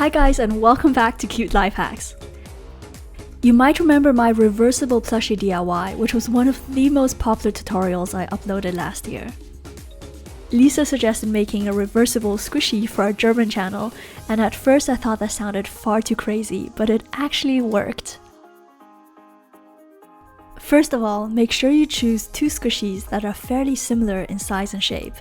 Hi guys, and welcome back to Cute Life Hacks. You might remember my reversible plushie DIY, which was one of the most popular tutorials I uploaded last year. Lisa suggested making a reversible squishy for our German channel, and at first I thought that sounded far too crazy, but it actually worked. First of all, make sure you choose two squishies that are fairly similar in size and shape.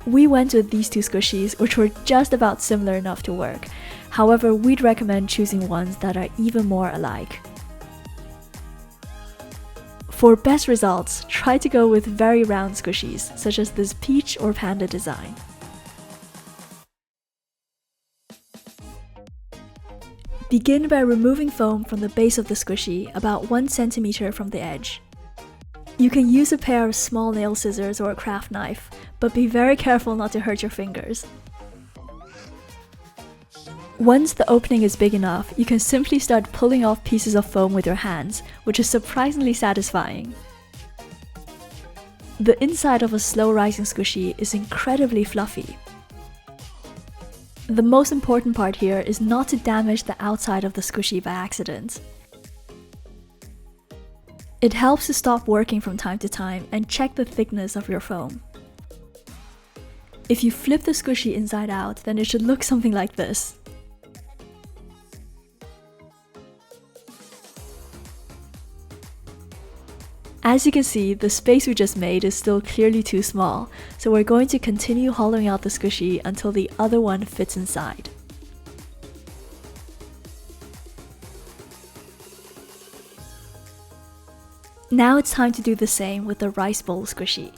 We went with these two squishies, which were just about similar enough to work. However, we'd recommend choosing ones that are even more alike. For best results, try to go with very round squishies, such as this peach or panda design. Begin by removing foam from the base of the squishy, about 1 centimeter from the edge. You can use a pair of small nail scissors or a craft knife, but be very careful not to hurt your fingers. Once the opening is big enough, you can simply start pulling off pieces of foam with your hands, which is surprisingly satisfying. The inside of a slow-rising squishy is incredibly fluffy. The most important part here is not to damage the outside of the squishy by accident. It helps to stop working from time to time and check the thickness of your foam. If you flip the squishy inside out, then it should look something like this. As you can see, the space we just made is still clearly too small, so we're going to continue hollowing out the squishy until the other one fits inside. Now it's time to do the same with the rice bowl squishy.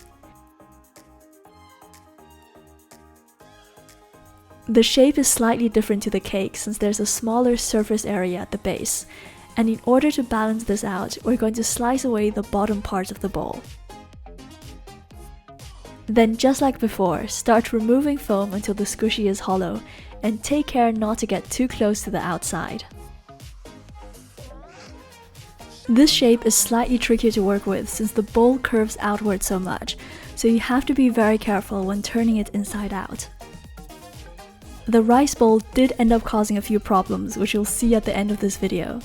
The shape is slightly different to the cake since there's a smaller surface area at the base, and in order to balance this out, we're going to slice away the bottom part of the bowl. Then, just like before, start removing foam until the squishy is hollow, and take care not to get too close to the outside. This shape is slightly trickier to work with since the bowl curves outward so much, so you have to be very careful when turning it inside out. The rice bowl did end up causing a few problems, which you'll see at the end of this video.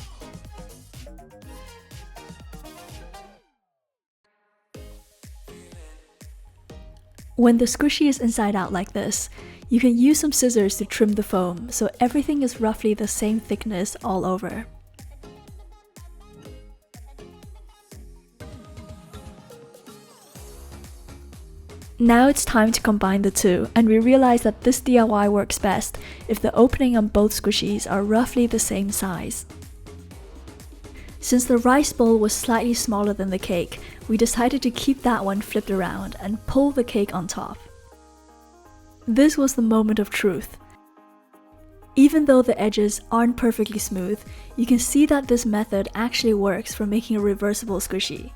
When the squishy is inside out like this, you can use some scissors to trim the foam so everything is roughly the same thickness all over. Now it's time to combine the two, and we realize that this DIY works best if the opening on both squishies are roughly the same size. Since the rice bowl was slightly smaller than the cake, we decided to keep that one flipped around and pull the cake on top. This was the moment of truth. Even though the edges aren't perfectly smooth, you can see that this method actually works for making a reversible squishy.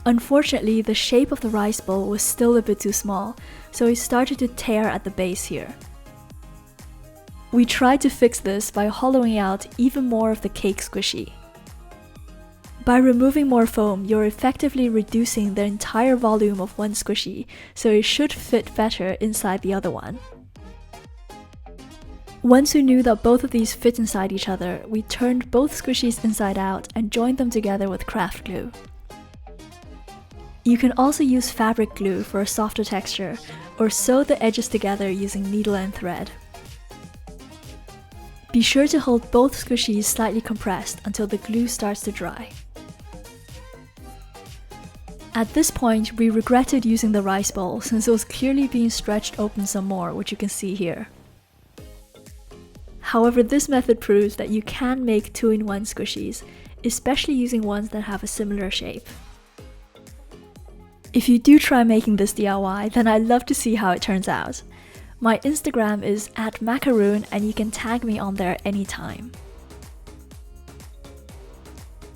Unfortunately, the shape of the rice bowl was still a bit too small, so it started to tear at the base here. We tried to fix this by hollowing out even more of the cake squishy. By removing more foam, you're effectively reducing the entire volume of one squishy, so it should fit better inside the other one. Once we knew that both of these fit inside each other, we turned both squishies inside out and joined them together with craft glue. You can also use fabric glue for a softer texture, or sew the edges together using needle and thread. Be sure to hold both squishies slightly compressed until the glue starts to dry. At this point, we regretted using the rice bowl since it was clearly being stretched open some more, which you can see here. However, this method proves that you can make 2-in-1 squishies, especially using ones that have a similar shape. If you do try making this DIY, then I'd love to see how it turns out. My Instagram is @macaroon and you can tag me on there anytime.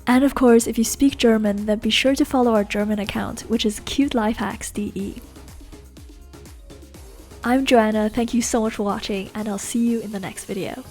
And of course, if you speak German, then be sure to follow our German account, which is cutelifehacks.de. I'm Joanna, thank you so much for watching, and I'll see you in the next video.